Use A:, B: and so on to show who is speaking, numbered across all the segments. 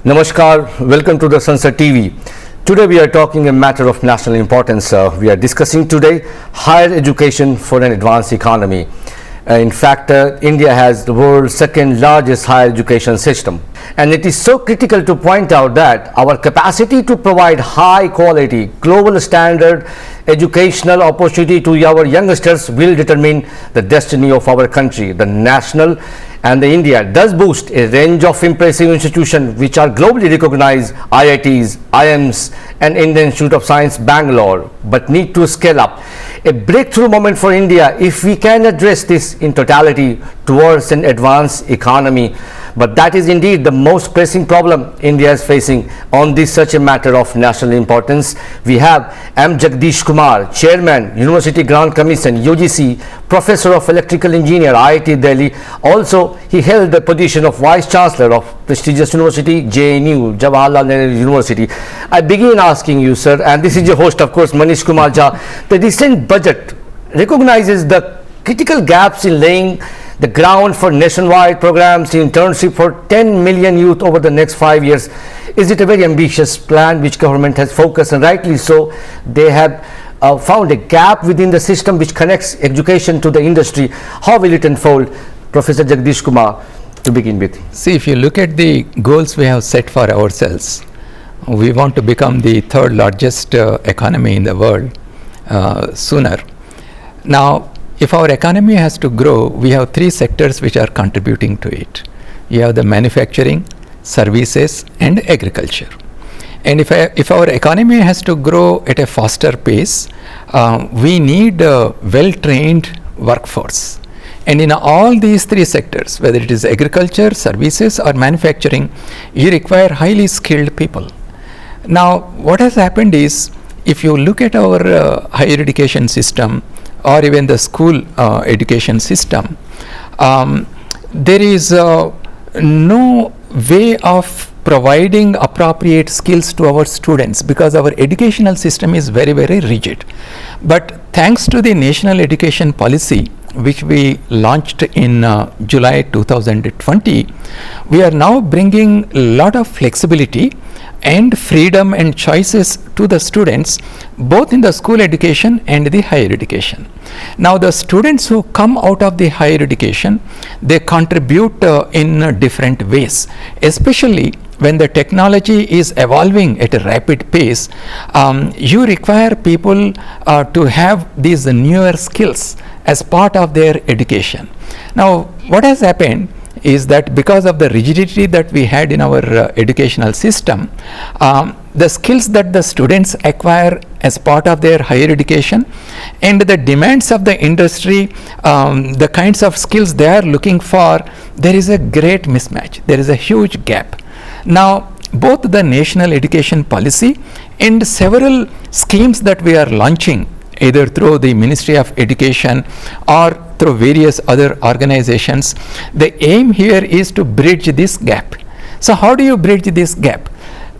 A: Namaskar, welcome to the Sansad TV. Today we are talking a matter of national importance. We are discussing today higher education for an advanced economy. In fact, India has the world's second largest higher education system. And it is so critical to point out that our capacity to provide high quality, global standard educational opportunity to our youngsters will determine the destiny of our country. The national and the India does boast a range of impressive institutions which are globally recognized, IITs, IIMs and Indian Institute of Science, Bangalore, but need to scale up. A breakthrough moment for India if we can address this in totality towards an advanced economy. But that is indeed the most pressing problem India is facing on this such a matter of national importance. We have M. Jagadesh Kumar, Chairman, University Grant Commission, UGC, Professor of Electrical Engineer, IIT Delhi. Also, he held the position of Vice Chancellor of prestigious university, JNU, Jawaharlal Nehru University. I begin asking you, sir, and this is your host, of course, Manish Kumar Jha. The recent budget recognizes the critical gaps in laying the ground for nationwide programs in internship for 10 million youth over the next 5 years. Is it a very ambitious plan which government has focused, and rightly so? They have found a gap within the system which connects education to the industry. How will it unfold? Professor Jagadesh Kumar, to begin with.
B: See, if you look at the goals we have set for ourselves, we want to become the third largest economy in the world sooner. Now, if our economy has to grow, we have three sectors which are contributing to it. You have the manufacturing, services and agriculture. And if our economy has to grow at a faster pace, we need a well-trained workforce. And in all these three sectors, whether it is agriculture, services or manufacturing, you require highly skilled people. Now, what has happened is, if you look at our higher education system, or even the school education system, there is no way of providing appropriate skills to our students because our educational system is very, very rigid. But thanks to the national education policy, which we launched in July 2020, we are now bringing a lot of flexibility and freedom and choices to the students, both in the school education and the higher education. Now, the students who come out of the higher education, they contribute in different ways, especially when the technology is evolving at a rapid pace. You require people to have these newer skills as part of their education. Now, what has happened is that because of the rigidity that we had in our educational system, the skills that the students acquire as part of their higher education and the demands of the industry, the kinds of skills they are looking for, there is a great mismatch. There is a huge gap. Now, both the national education policy and several schemes that we are launching, either through the Ministry of Education or through various other organizations, the aim here is to bridge this gap. So how do you bridge this gap?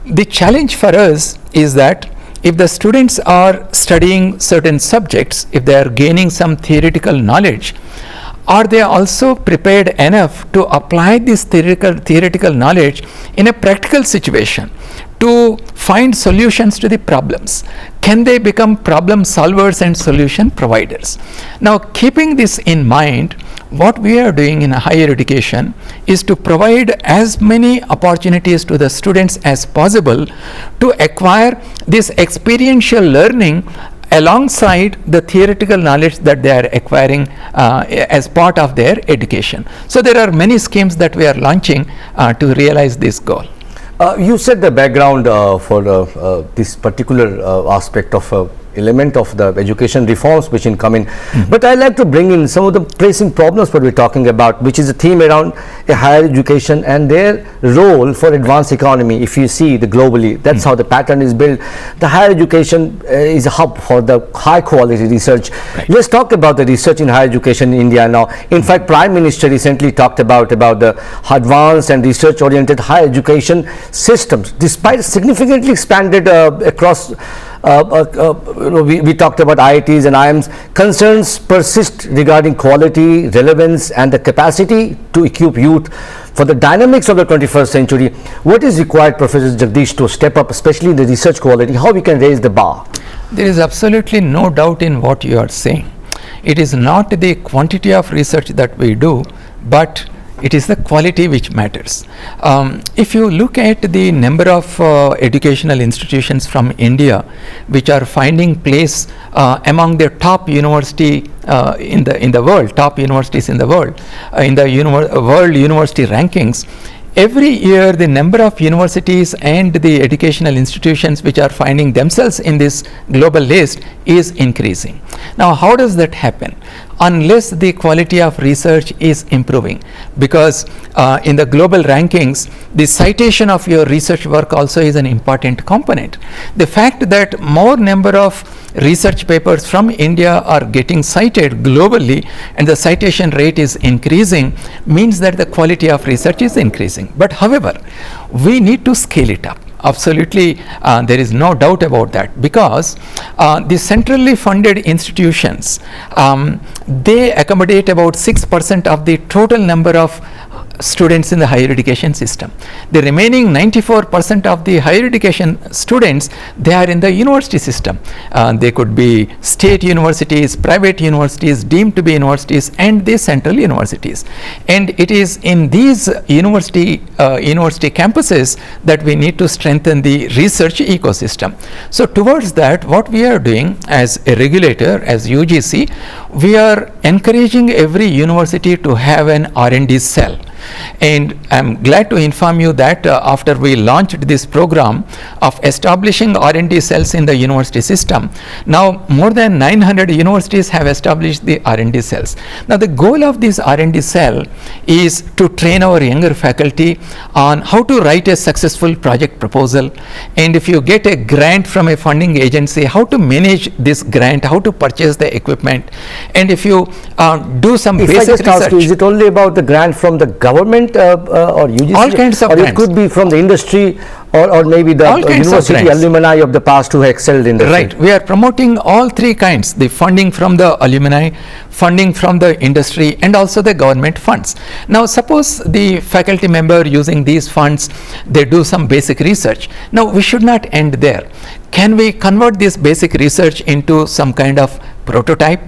B: The challenge for us is that if the students are studying certain subjects, if they are gaining some theoretical knowledge, are they also prepared enough to apply this theoretical knowledge in a practical situation to find solutions to the problems? Can they become problem solvers and solution providers? Now, keeping this in mind, what we are doing in higher education is to provide as many opportunities to the students as possible to acquire this experiential learning alongside the theoretical knowledge that they are acquiring as part of their education. So there are many schemes that we are launching to realize this goal.
A: You said the background for this particular aspect of element of the education reforms which in come in, but I'd like to bring in some of the pressing problems what we're talking about, which is a theme around a higher education and their role for advanced economy. If you see the globally, that's how the pattern is built. The higher education is a hub for the high quality research. Right. Let's talk about the research in higher education in India now. In fact, Prime Minister recently talked about the advanced and research oriented higher education systems, despite significantly expanded across we talked about IITs and IIMs. Concerns persist regarding quality, relevance and the capacity to equip youth For the dynamics of the 21st century, what is required, Professor Jagadesh, to step up, especially in the research quality, how we can raise the bar?
B: There is absolutely no doubt in what you are saying. It is not the quantity of research that we do, but it is the quality which matters. If you look at the number of educational institutions from India which are finding place among the top university in the world, top universities in the world, in the world university rankings, every year the number of universities and the educational institutions which are finding themselves in this global list is increasing. Now, how does that happen? Unless the quality of research is improving, because in the global rankings, the citation of your research work also is an important component. The fact that more number of research papers from India are getting cited globally and the citation rate is increasing means that the quality of research is increasing. But however, we need to scale it up. Absolutely, there is no doubt about that, because the centrally funded institutions, they accommodate about 6% of the total number of students in the higher education system. The remaining 94% of the higher education students, they are in the university system. They could be state universities, private universities, deemed to be universities, and the central universities. And it is in these university campuses that we need to strengthen the research ecosystem. So towards that, what we are doing as a regulator, as UGC, we are encouraging every university to have an R&D cell. And I'm glad to inform you that after we launched this program of establishing R&D cells in the university system, now more than 900 universities have established the R&D cells. Now the goal of this R&D cell is to train our younger faculty on how to write a successful project proposal, and if you get a grant from a funding agency, how to manage this grant, how to purchase the equipment, and if you do some basic research.
A: If I just ask you, is it only about the grant from the government or UGC?
B: All kinds of
A: or
B: grants.
A: It could be from the industry or maybe the university alumni of the past who excelled in the
B: Right.
A: field.
B: We are promoting all three kinds, the funding from the alumni, funding from the industry, and also the government funds. Now suppose the faculty member using these funds, they do some basic research. Now we should not end there. Can we convert this basic research into some kind of prototype?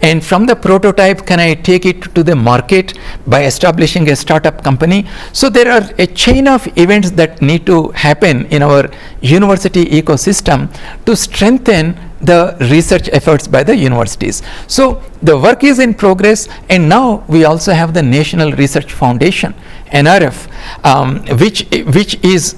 B: And from the prototype, can I take it to the market by establishing a startup company? So there are a chain of events that need to happen in our university ecosystem to strengthen the research efforts by the universities. So the work is in progress, and now we also have the National Research Foundation, NRF, which is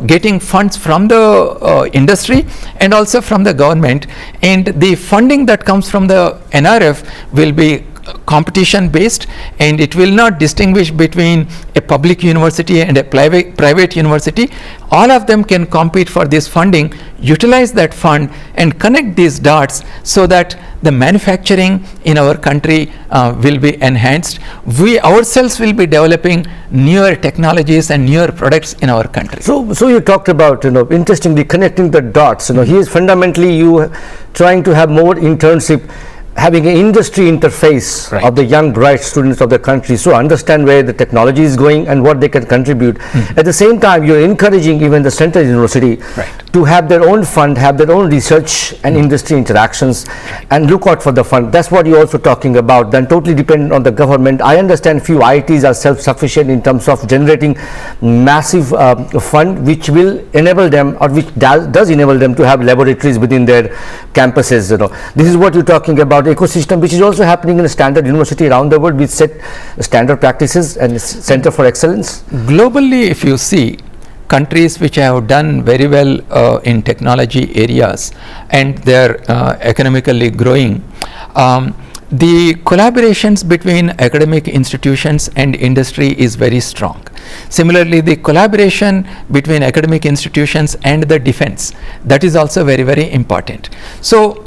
B: getting funds from the industry and also from the government, and the funding that comes from the NRF will be competition based, and it will not distinguish between a public university and a private university. All of them can compete for this funding, utilize that fund, and connect these dots so that the manufacturing in our country will be enhanced. We ourselves will be developing newer technologies and newer products in our country.
A: So you talked about, interestingly connecting the dots. Here is fundamentally you trying to have more internship, having an industry interface of the young bright students of the country, so understand where the technology is going and what they can contribute. At the same time, you're encouraging even the central university to have their own fund, have their own research and industry interactions, and look out for the fund. That's what you're also talking about, then totally dependent on the government. I understand few IITs are self-sufficient in terms of generating massive fund which will enable them, or which does enable them to have laboratories within their campuses. This is what you're talking about, ecosystem which is also happening in a standard university around the world with set standard practices and center for excellence.
B: Globally, if you see countries which have done very well in technology areas and they are economically growing, the collaborations between academic institutions and industry is very strong. Similarly, the collaboration between academic institutions and the defense, that is also very, very important. So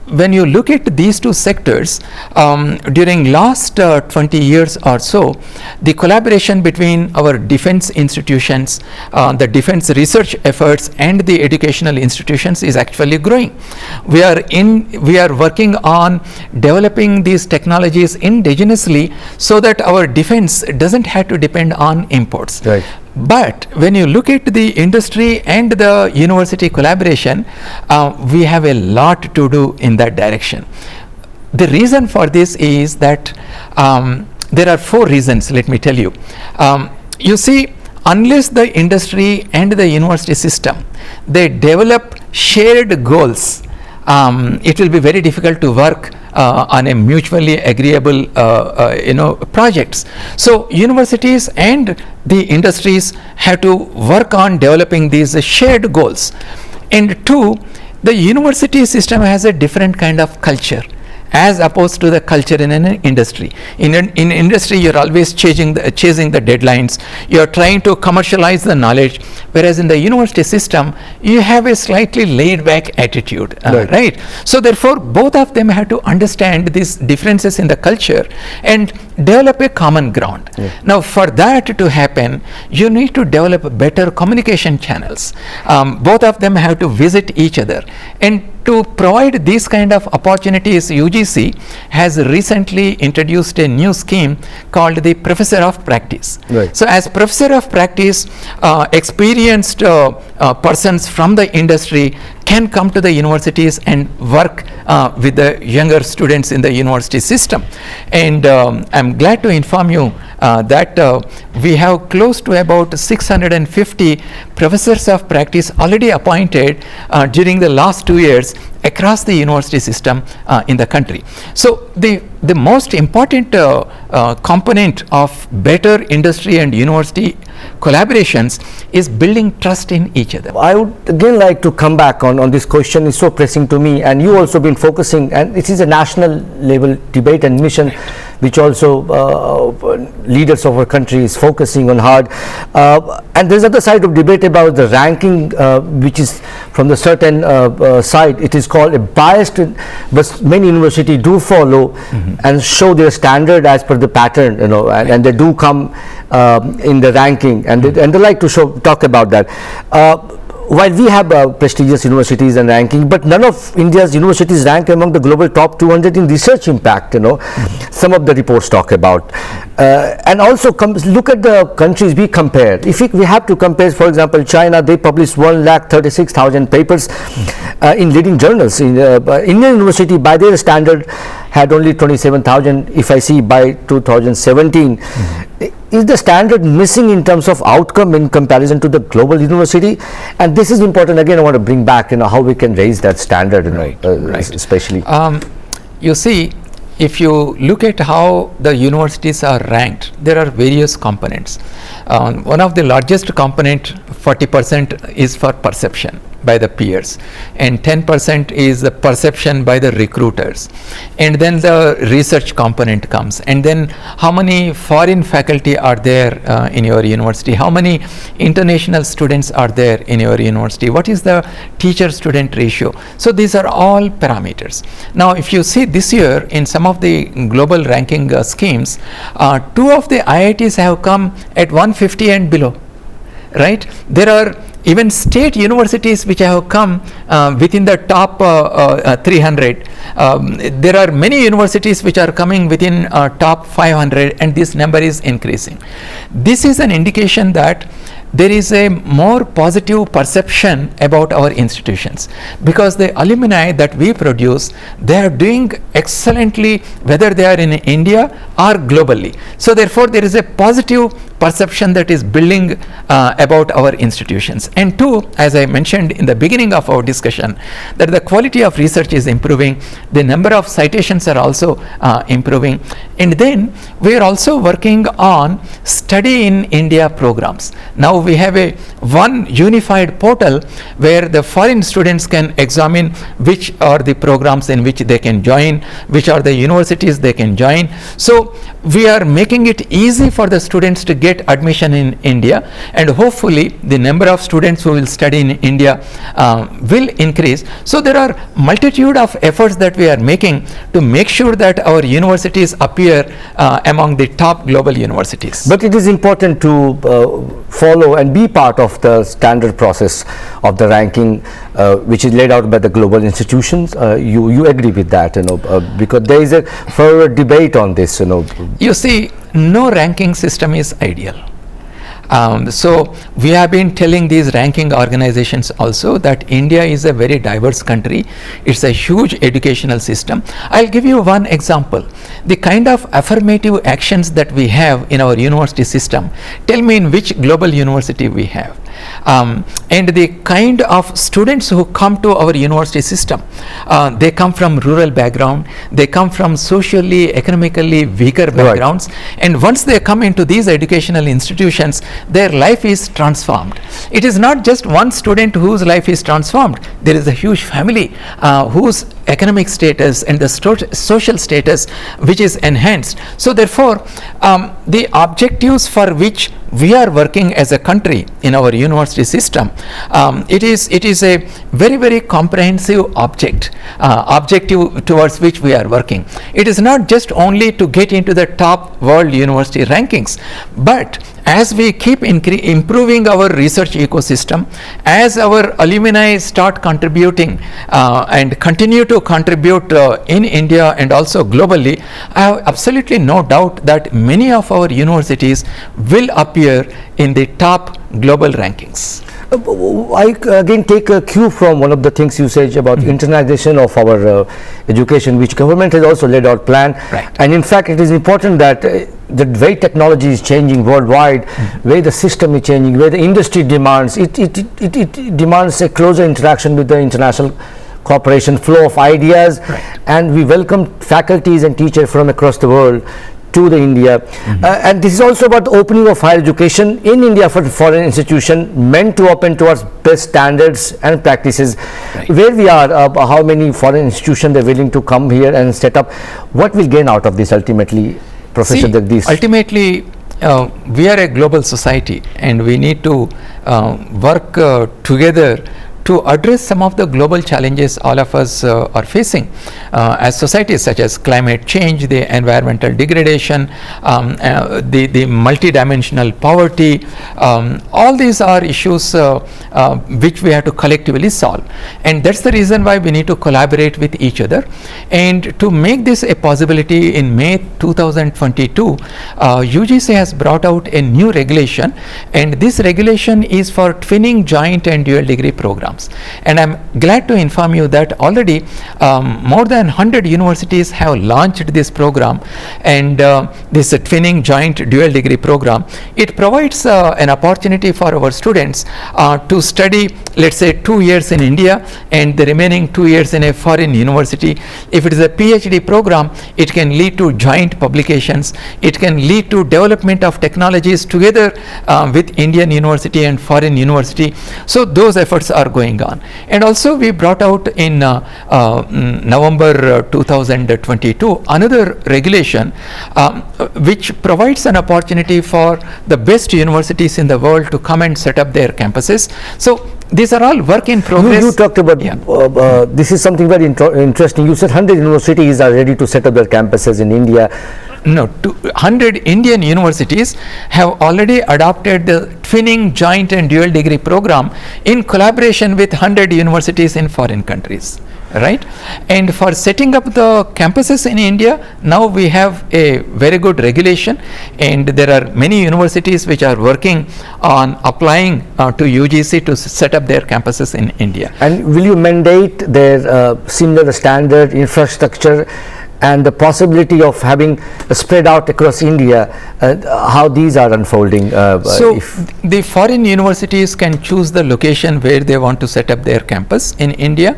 B: when you look at these two sectors, during last 20 years or so, the collaboration between our defense institutions, the defense research efforts, and the educational institutions is actually growing. We are working on developing these technologies indigenously so that our defense doesn't have to depend on imports.
A: Right.
B: But when you look at the industry and the university collaboration, we have a lot to do in that direction. The reason for this is that there are 4 reasons, let me tell you. You see, unless the industry and the university system, they develop shared goals, it will be very difficult to work on a mutually agreeable projects. So universities and the industries have to work on developing these shared goals. And 2, the university system has a different kind of culture as opposed to the culture in an industry. In industry, you're always chasing the deadlines. You're trying to commercialize the knowledge, whereas in the university system, you have a slightly laid-back attitude, right? So therefore, both of them have to understand these differences in the culture and develop a common ground. Now, for that to happen, you need to develop better communication channels. Both of them have to visit each other. And to provide these kind of opportunities, UGC has recently introduced a new scheme called the Professor of Practice.
A: Right.
B: So as Professor of Practice, experienced persons from the industry can come to the universities and work with the younger students in the university system. And I'm glad to inform you that we have close to about 650 professors of practice already appointed during the last 2 years across the university system in the country. So the most important component of better industry and university collaborations is building trust in each other.
A: I would again like to come back on this question. It's so pressing to me, and you also been focusing, and it is a national level debate and mission which also leaders of our country is focusing on hard. And there's other side of debate about the ranking, which is from the certain side, it is called a biased, but many universities do follow and show their standard as per the pattern, and they do come in the ranking, and they like to talk about that. While we have prestigious universities and ranking, but none of India's universities rank among the global top 200 in research impact, some of the reports talk about. And also look at the countries we compare. If we have to compare, for example, China, they published 136,000 papers in leading journals. Indian university, by their standard, had only 27,000, if I see by 2017. Is the standard missing in terms of outcome in comparison to the global university? And this is important. Again, I want to bring back, how we can raise that standard, especially.
B: You see, if you look at how the universities are ranked, there are various components. One of the largest component, 40%, is for perception by the peers, and 10% is the perception by the recruiters, and then the research component comes, and then how many foreign faculty are there in your university, how many international students are there in your university, what is the teacher-student ratio. So these are all parameters. Now if you see this year in some of the global ranking schemes, 2 of the IITs have come at 150 and below, right? There are even state universities which have come within the top 300. There are many universities which are coming within top 500, and this number is increasing. This is an indication that there is a more positive perception about our institutions, because the alumni that we produce, they are doing excellently, whether they are in India or globally. So therefore there is a positive perception that is building about our institutions. And 2, as I mentioned in the beginning of our discussion, that the quality of research is improving, the number of citations are also improving, and then we are also working on study in India programs. Now we have a one unified portal where the foreign students can examine which are the programs in which they can join, which are the universities they can join. So we are making it easy for the students to get admission in India, and hopefully the number of students who will study in India will increase. So there are multitude of efforts that we are making to make sure that our universities appear among the top global universities.
A: But it is important to follow and be part of the standard process of the ranking which is laid out by the global institutions. You agree with that, because there is a further debate on this,
B: You see, no ranking system is ideal. So we have been telling these ranking organizations also that India is a very diverse country. It's a huge educational system. I'll give you one example. The kind of affirmative actions that we have in our university system, tell me in which global university we have. And the kind of students who come to our university system, they come from rural background, they come from socially, economically weaker backgrounds, and once they come into these educational institutions, their life is transformed. It is not just one student whose life is transformed. There is a huge family whose economic status and the social status which is enhanced. So therefore, the objectives for which we are working as a country in our university system, it is a very, very comprehensive objective towards which we are working. It is not just only to get into the top world university rankings, but as we keep improving our research ecosystem, as our alumni start contributing and continue to contribute in India and also globally, I have absolutely no doubt that many of our universities will appear in the top global rankings.
A: I again take a cue from one of the things you said about internalization of our education, which government has also laid out plan.
B: Right.
A: And in fact, it is important that the way technology is changing worldwide, where the system is changing, where the industry demands, it demands a closer interaction with the international cooperation, flow of ideas, and we welcome faculties and teachers from across the world to the India. And this is also about the opening of higher education in India for foreign institution meant to open towards best standards and practices. Where we are, how many foreign institutions are willing to come here and set up, what will gain out of this ultimately, Professor Jagadesh?
B: Ultimately, we are a global society and we need to work together to address some of the global challenges all of us are facing as societies, such as climate change, the environmental degradation, the multidimensional poverty. All these are issues which we have to collectively solve, and that's the reason why we need to collaborate with each other. And to make this a possibility, in May 2022, UGC has brought out a new regulation, and this regulation is for twinning joint and dual degree programs. And I'm glad to inform you that already more than 100 universities have launched this program, and this twinning joint dual degree program, it provides an opportunity for our students to study, let's say, 2 years in India and the remaining 2 years in a foreign university. If it is a PhD program, it can lead to joint publications, it can lead to development of technologies together with Indian university and foreign university. So those efforts are going on. And also we brought out in November 2022 another regulation which provides an opportunity for the best universities in the world to come and set up their campuses. So these are all work in progress.
A: You talked about this is something very interesting. You said 100 universities are ready to set up their campuses in India.
B: No, 100 Indian universities have already adopted the twinning joint and dual degree program in collaboration with 100 universities in foreign countries, right? And for setting up the campuses in India, now we have a very good regulation, and there are many universities which are working on applying to UGC to set up their campuses in India.
A: And will you mandate their similar standard infrastructure and the possibility of having spread out across India, how these are unfolding?
B: So the foreign universities can choose the location where they want to set up their campus in India.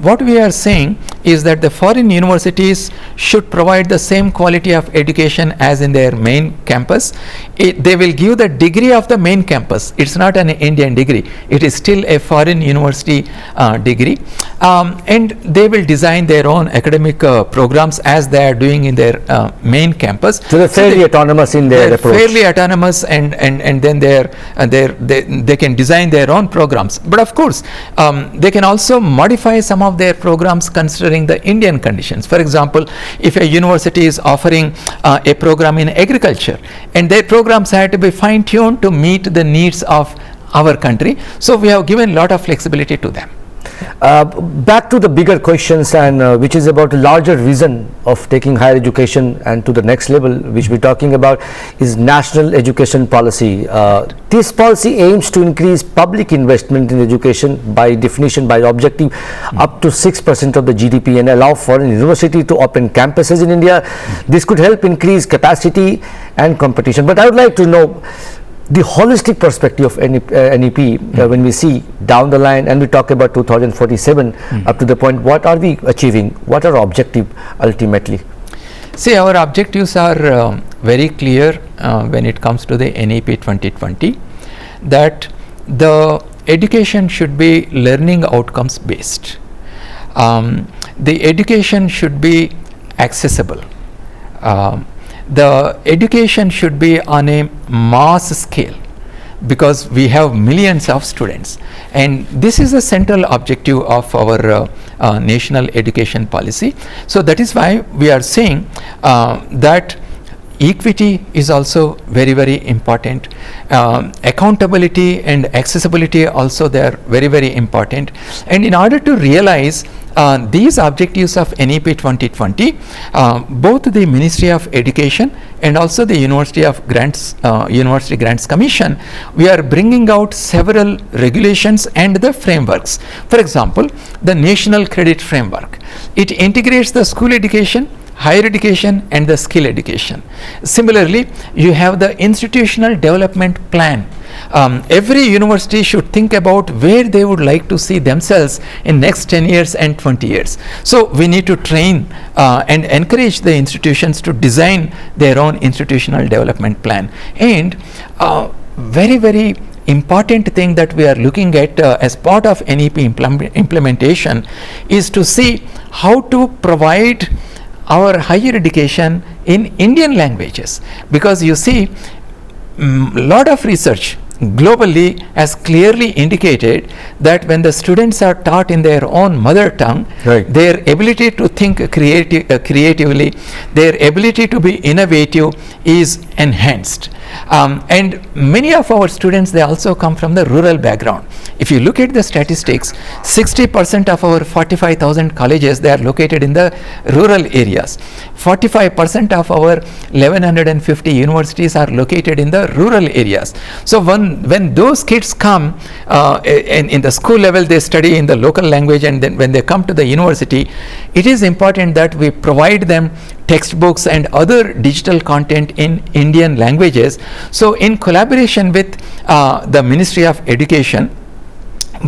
B: What we are saying is that the foreign universities should provide the same quality of education as in their main campus. They will give the degree of the main campus. It's not an Indian degree. It is still a foreign university degree. And they will design their own academic programs as they are doing in their main campus.
A: So they're fairly autonomous in their approach.
B: Fairly autonomous, and then they can design their own programs. But of course, they can also modify some of their programs considering the Indian conditions. For example, if a university is offering a program in agriculture, and their programs have to be fine-tuned to meet the needs of our country, so we have given a lot of flexibility to them.
A: Back to the bigger questions, and which is about a larger vision of taking higher education and to the next level, which we're talking about is national education policy. This policy aims to increase public investment in education, by definition, by objective, up to 6% of the GDP, and allow foreign university to open campuses in India. This could help increase capacity and competition. But I would like to know the holistic perspective of NEP when we see down the line, and we talk about 2047 up to the point, what are we achieving? What are our objective ultimately?
B: See, our objectives are very clear when it comes to the NEP 2020, that the education should be learning outcomes based. The education should be accessible. The education should be on a mass scale, because we have millions of students, and this is the central objective of our national education policy. So that is why we are saying that equity is also very, very important. Accountability and accessibility also, they are very, very important. And in order to realize these objectives of NEP 2020, both the Ministry of Education and also the University Grants Commission, we are bringing out several regulations and the frameworks. For example, the National Credit Framework. It integrates the school education, higher education and the skill education. Similarly, you have the institutional development plan. Every university should think about where they would like to see themselves in next 10 years and 20 years. So we need to train and encourage the institutions to design their own institutional development plan. And very, very important thing that we are looking at as part of NEP implementation is to see how to provide our higher education in Indian languages, because you see lot of research globally has clearly indicated that when the students are taught in their own mother tongue,
A: right,
B: their ability to think creatively, their ability to be innovative is enhanced. And many of our students, they also come from the rural background. If you look at the statistics, 60% of our 45,000 colleges, they are located in the rural areas. 45% of our 1150 universities are located in the rural areas. So when those kids come in the school level, they study in the local language, and then when they come to the university, it is important that we provide them textbooks and other digital content in Indian languages. So in collaboration with the Ministry of Education,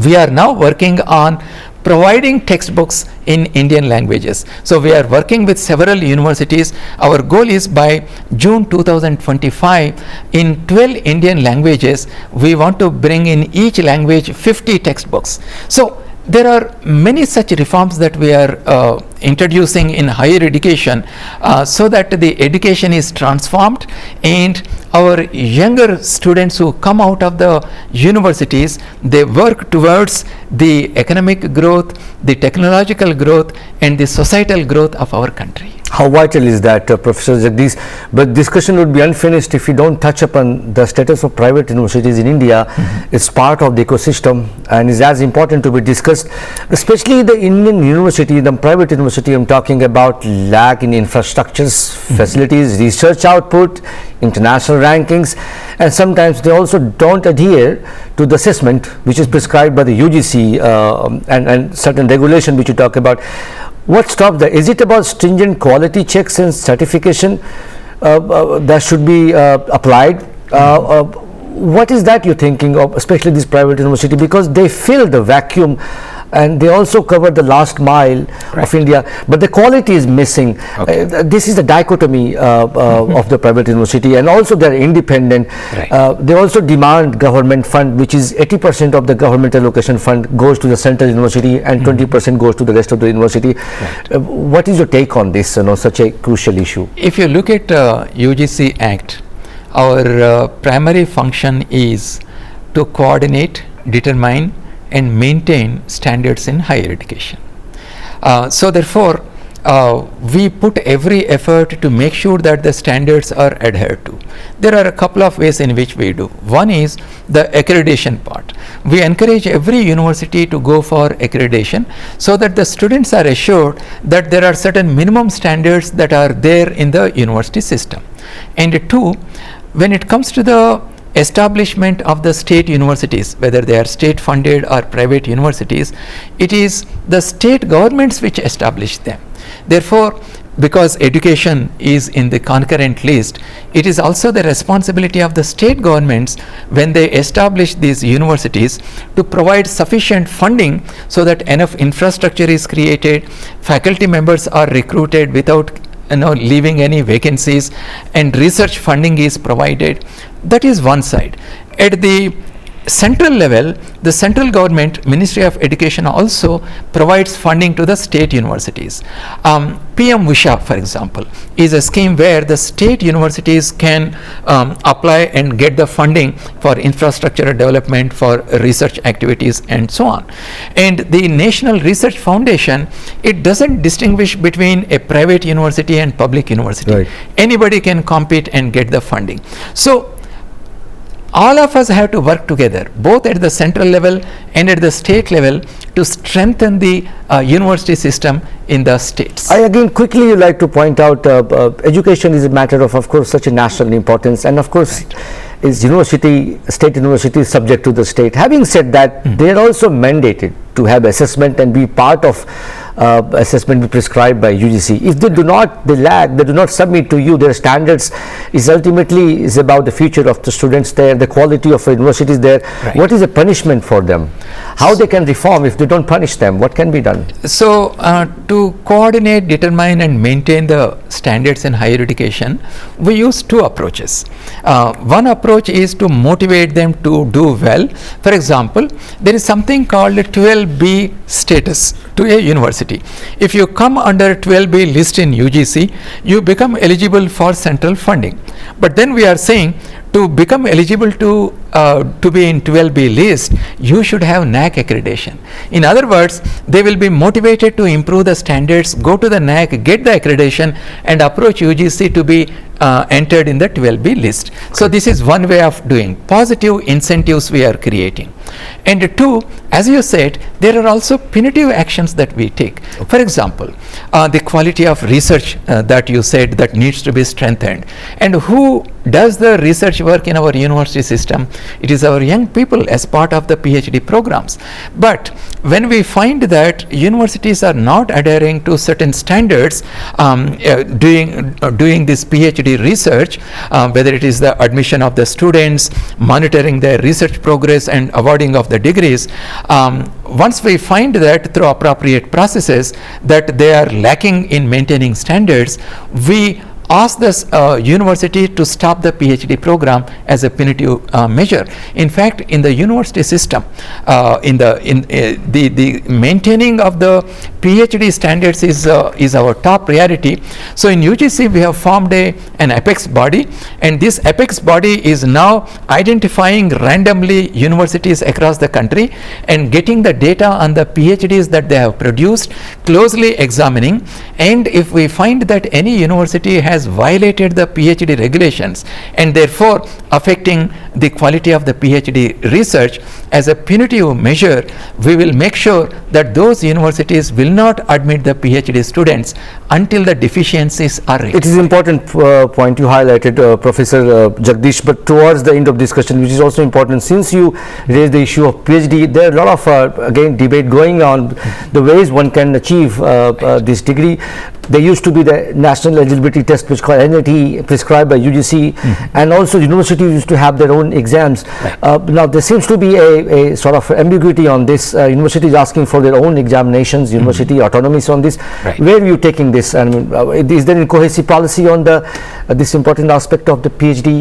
B: we are now working on providing textbooks in Indian languages. So we are working with several universities. Our goal is by June 2025, in 12 Indian languages, we want to bring in each language 50 textbooks. So there are many such reforms that we are introducing in higher education so that the education is transformed, and our younger students who come out of the universities, they work towards the economic growth, the technological growth and the societal growth of our country.
A: How vital is that, Professor Jagadesh? But discussion would be unfinished if we don't touch upon the status of private universities in India. It's part of the ecosystem and is as important to be discussed, especially the Indian university, the private university. I'm talking about lack in infrastructures, facilities, research output, international rankings, and sometimes they also don't adhere to the assessment which is prescribed by the UGC and certain regulation which you talk about. What stops that? Is it about stringent quality checks and certification that should be applied? What is that you're thinking of, especially this private university, because they fill the vacuum and they also cover the last mile of India, but the quality is missing. This is the dichotomy of the private university, and also they're independent. They also demand government fund, which is 80% of the government allocation fund goes to the central university and 20% goes to the rest of the university. What is your take on this, such a crucial issue?
B: If you look at UGC Act, our primary function is to coordinate, determine and maintain standards in higher education. So therefore, we put every effort to make sure that the standards are adhered to. There are a couple of ways in which we do. One is the accreditation part. We encourage every university to go for accreditation so that the students are assured that there are certain minimum standards that are there in the university system. And two, when it comes to the establishment of the state universities, whether they are state funded or private universities, it is the state governments which establish them. Therefore, because education is in the concurrent list, it is also the responsibility of the state governments when they establish these universities to provide sufficient funding so that enough infrastructure is created, faculty members are recruited without leaving any vacancies, and research funding is provided. That is one side. At the central level, the central government, Ministry of Education, also provides funding to the state universities. PM Visha, for example, is a scheme where the state universities can apply and get the funding for infrastructure development, for research activities and so on. And the National Research Foundation, it doesn't distinguish between a private university and public university. Anybody can compete and get the funding. So all of us have to work together, both at the central level and at the state level, to strengthen the university system in the states.
A: I again quickly like to point out education is a matter of course, such a national importance, and of course is state university is subject to the state. Having said that, they are also mandated to have assessment and be part of assessment prescribed by UGC. If they do not, they lag, they do not submit to you their standards, is ultimately is about the future of the students there, the quality of universities there. What is the punishment for them? How they can reform if they don't punish them? What can be done?
B: So to coordinate, determine and maintain the standards in higher education, we use two approaches. One approach is to motivate them to do well. For example, there is something called a 12B status to a university. If you come under 12B list in UGC, you become eligible for central funding. But then we are saying, to become eligible to be in 12B list, you should have NAC accreditation. In other words, they will be motivated to improve the standards, go to the NAC, get the accreditation and approach UGC to be entered in the 12B list. So this is one way of doing. Positive incentives we are creating. And two, as you said, there are also punitive actions that we take. For example, the quality of research that you said that needs to be strengthened. And who does the research work in our university system? It is our young people as part of the PhD programs. But when we find that universities are not adhering to certain standards doing this PhD research, whether it is the admission of the students, monitoring their research progress and awarding of the degrees, once we find that through appropriate processes that they are lacking in maintaining standards, we ask this university to stop the PhD program as a punitive measure. In fact, in the university system, the maintaining of the PhD standards is our top priority. So in UGC we have formed an apex body, and this apex body is now identifying randomly universities across the country and getting the data on the PhDs that they have produced, closely examining, and if we find that any university has has violated the PhD regulations and therefore affecting the quality of the PhD research, as a punitive measure, we will make sure that those universities will not admit the PhD students until the deficiencies are rectified.
A: It is important point you highlighted, Professor Jagadesh, but towards the end of discussion, which is also important, since you raised the issue of PhD, there are a lot of again debate going on the ways one can achieve this degree. There used to be the national eligibility test, which called NET, prescribed by UGC, and also universities used to have their own exams. Now there seems to be a sort of ambiguity on this. Universities asking for their own examinations, university autonomies on this. Where are you taking this? I mean, is there any cohesive policy on this important aspect of the PhD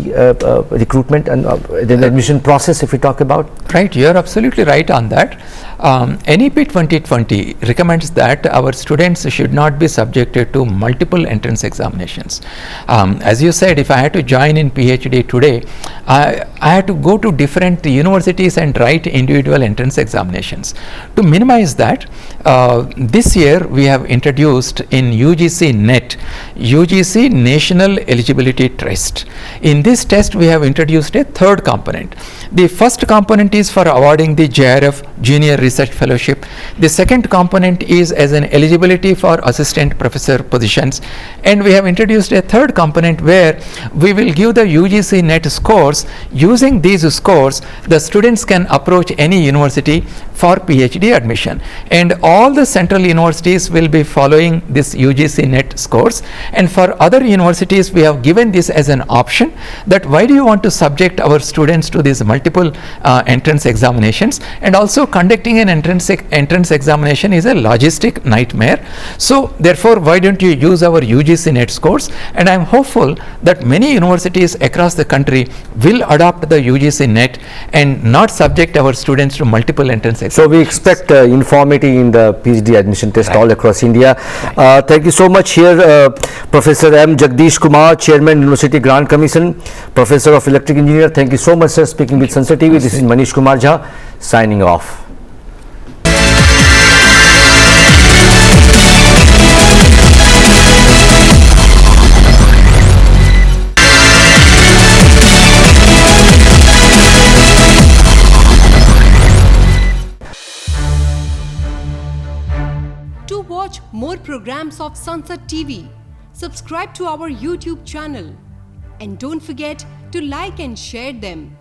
A: recruitment and the admission process, if we talk about?
B: Right, you are absolutely right on that. NEP 2020 recommends that our students should not be subjected to multiple entrance examinations. As you said, if I had to join in PhD today, I had to go to different universities and write individual entrance examinations. To minimize that, this year we have introduced in UGC NET, UGC National Eligibility Test. In this test, we have introduced a third component. The first component is for awarding the JRF Junior Research Fellowship. The second component is as an eligibility for assistant professor positions, and we have introduced a third component where we will give the UGC NET scores. Using these scores, the students can approach any university for PhD admission, and all the central universities will be following this UGC NET scores. And for other universities, we have given this as an option, that why do you want to subject our students to these multiple entrance examinations, and also conducting an entrance examination is a logistic nightmare. So therefore, why don't you use our UGC NET scores? And I am hopeful that many universities across the country will adopt the UGC NET and not subject our students to multiple entrance examinations.
A: So we expect uniformity in the PhD admission test all across India. Thank you so much here, Professor M. Jagadesh Kumar, Chairman, University Grant Commission, Professor of Electrical Engineer. Thank you so much, sir, speaking with Sansad TV. This is Manish Kumar Jha, signing off.
C: To watch more programs of Sansad TV, subscribe to our YouTube channel and don't forget to like and share them.